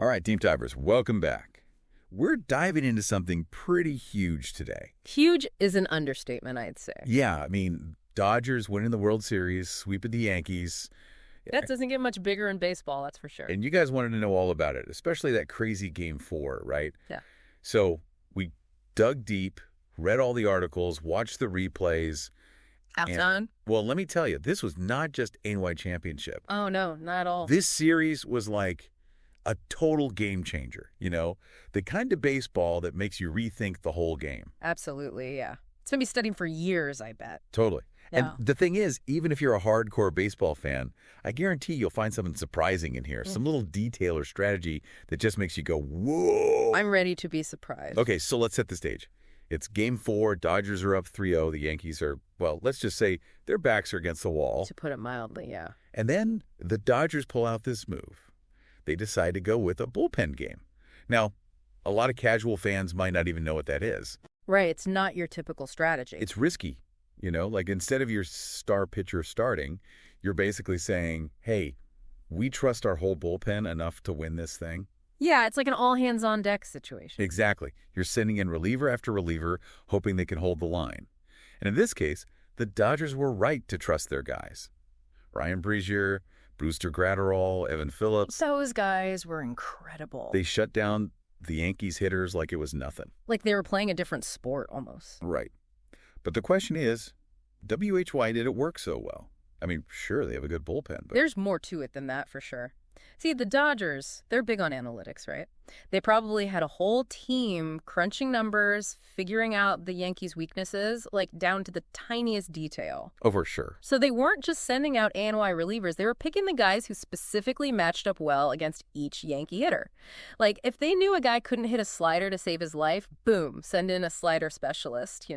All right, Team Divers, welcome back. We're diving into something pretty huge today. Huge is an understatement, I'd say. Yeah, Dodgers winning the World Series, sweeping the Yankees. That doesn't get much bigger in baseball, that's for sure. And you guys wanted to know all about it, especially that crazy Game 4, right? Yeah. So we dug deep, read all the articles, watched the replays. Halftime? Well, let me tell you, this was not just ANY Championship. Oh, no, not at all. This series was like a total game changer, the kind of baseball that makes you rethink the whole game. Absolutely, yeah. It's going to be studying for years, I bet. Totally. Yeah. And the thing is, even if you're a hardcore baseball fan, I guarantee you'll find something surprising in here, some little detail or strategy that just makes you go, whoa. I'm ready to be surprised. Okay, so let's set the stage. It's Game 4. Dodgers are up 3-0. The Yankees are, well, let's just say their backs are against the wall. To put it mildly, yeah. And then the Dodgers pull out this move. They decide to go with a bullpen game. Now, a lot of casual fans might not even know what that is. Right, it's not your typical strategy. It's risky. Like instead of your star pitcher starting, you're basically saying, hey, we trust our whole bullpen enough to win this thing. Yeah, it's like an all-hands-on-deck situation. Exactly. You're sending in reliever after reliever, hoping they can hold the line. And in this case, the Dodgers were right to trust their guys. Ryan Brazier, Brewster Gratterall, Evan Phillips. Those guys were incredible. They shut down the Yankees hitters like it was nothing. Like they were playing a different sport, almost. Right. But the question is, why did it work so well? Sure, they have a good bullpen, but There's more to it than that, for sure. See, the Dodgers, they're big on analytics, right? They probably had a whole team crunching numbers, figuring out the Yankees' weaknesses, like down to the tiniest detail. oh, for sure. So they weren't just sending out ANY relievers. They were picking the guys who specifically matched up well against each Yankee hitter. Like, if they knew a guy couldn't hit a slider to save his life, boom, send in a slider specialist,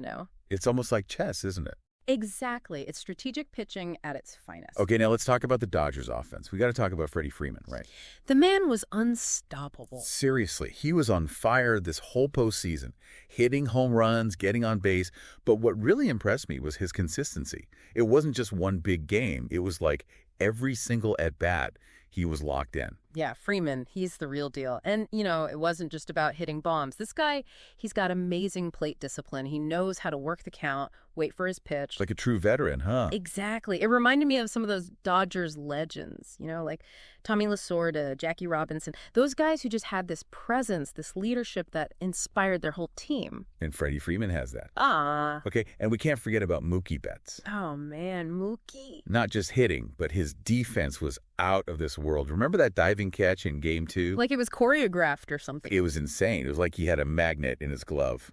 It's almost like chess, isn't it? Exactly. It's strategic pitching at its finest. Okay, now let's talk about the Dodgers offense. We got to talk about Freddie Freeman, right? The man was unstoppable. Seriously, he was on fire this whole postseason, hitting home runs, getting on base. But what really impressed me was his consistency. It wasn't just one big game. It was like every single at-bat, he was locked in. Yeah, Freeman, he's the real deal. And, it wasn't just about hitting bombs. This guy, he's got amazing plate discipline. He knows how to work the count, wait for his pitch. Like a true veteran, huh? Exactly. It reminded me of some of those Dodgers legends, like Tommy Lasorda, Jackie Robinson. Those guys who just had this presence, this leadership that inspired their whole team. And Freddie Freeman has that. Ah. Okay, and we can't forget about Mookie Betts. Oh, man, Mookie. Not just hitting, but his defense was out of this world. Remember that diving catch in Game 2? Like it was choreographed or something. It was insane. It was like he had a magnet in his glove.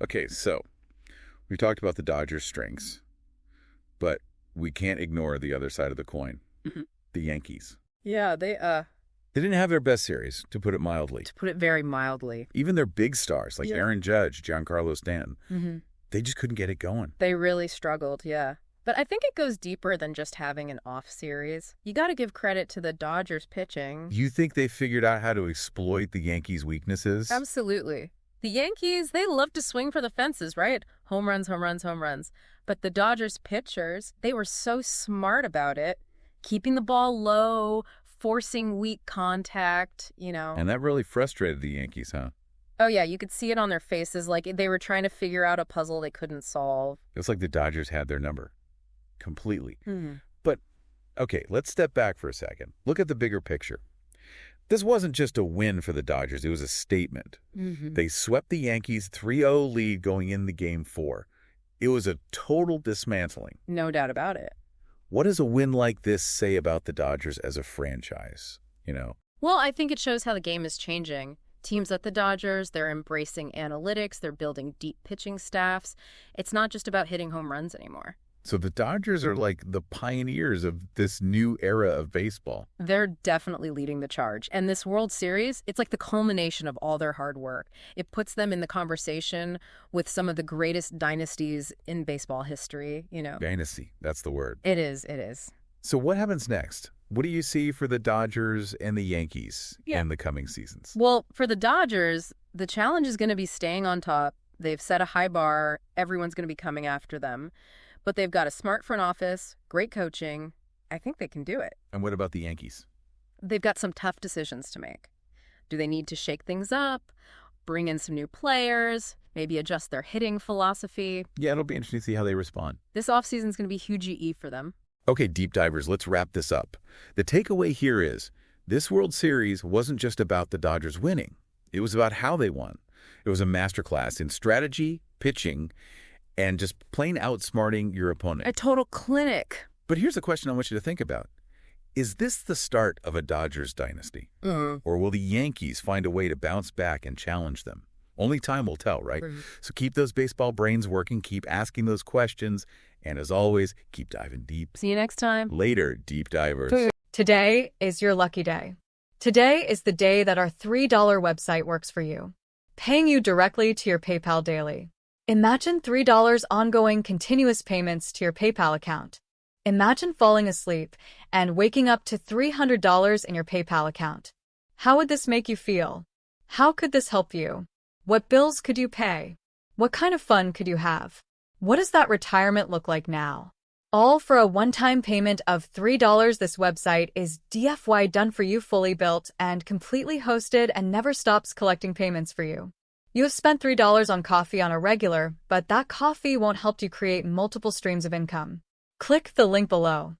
Okay, so we talked about the Dodgers' strengths, but we can't ignore the other side of the coin, the Yankees. Yeah, they didn't have their best series, to put it mildly. to put it very mildly. Even their big stars, like Yeah. Aaron Judge, Giancarlo Stanton, they just couldn't get it going. They really struggled, yeah. But I think it goes deeper than just having an off series. You got to give credit to the Dodgers pitching. You think they figured out how to exploit the Yankees' weaknesses? Absolutely. The Yankees, they love to swing for the fences, right? Home runs, home runs, home runs. But the Dodgers pitchers, they were so smart about it, keeping the ball low, forcing weak contact, And that really frustrated the Yankees, huh? Oh, yeah, you could see it on their faces, like they were trying to figure out a puzzle they couldn't solve. It's like the Dodgers had their number. Completely. But, okay, let's step back for a second. Look at the bigger picture. This wasn't just a win for the Dodgers. It was a statement. They swept the Yankees 3-0 lead going into Game 4. It was a total dismantling. No doubt about it. What does a win like this say about the Dodgers as a franchise? Well, I think it shows how the game is changing. Teams at the Dodgers, they're embracing analytics. They're building deep pitching staffs. It's not just about hitting home runs anymore. So the Dodgers are like the pioneers of this new era of baseball. They're definitely leading the charge. And this World Series, it's like the culmination of all their hard work. It puts them in the conversation with some of the greatest dynasties in baseball history, Dynasty, that's the word. It is, it is. So what happens next? What do you see for the Dodgers and the Yankees in the coming seasons? Well, for the Dodgers, the challenge is going to be staying on top. They've set a high bar. Everyone's going to be coming after them. But they've got a smart front office, great coaching. I think they can do it. And what about the Yankees? they've got some tough decisions to make. Do they need to shake things up, bring in some new players, maybe adjust their hitting philosophy? Yeah, it'll be interesting to see how they respond. This offseason's going to be huge GE for them. Okay, deep divers, let's wrap this up. The takeaway here is this World Series wasn't just about the Dodgers winning. It was about how they won. It was a masterclass in strategy, pitching, and just plain outsmarting your opponent. A total clinic. But here's a question I want you to think about. Is this the start of a Dodgers dynasty? Or will the Yankees find a way to bounce back and challenge them? Only time will tell, right? So keep those baseball brains working, keep asking those questions, and as always, keep diving deep. See you next time. Later, deep divers. Today is your lucky day. Today is the day that our $3 website works for you, paying you directly to your PayPal daily. Imagine $3 ongoing continuous payments to your PayPal account. Imagine falling asleep and waking up to $300 in your PayPal account. How would this make you feel? How could this help you? What bills could you pay? What kind of fun could you have? What does that retirement look like now? All for a one-time payment of $3. This website is DFY done for you, fully built and completely hosted, and never stops collecting payments for you. You have spent $3 on coffee on a regular, but that coffee won't help you create multiple streams of income. Click the link below.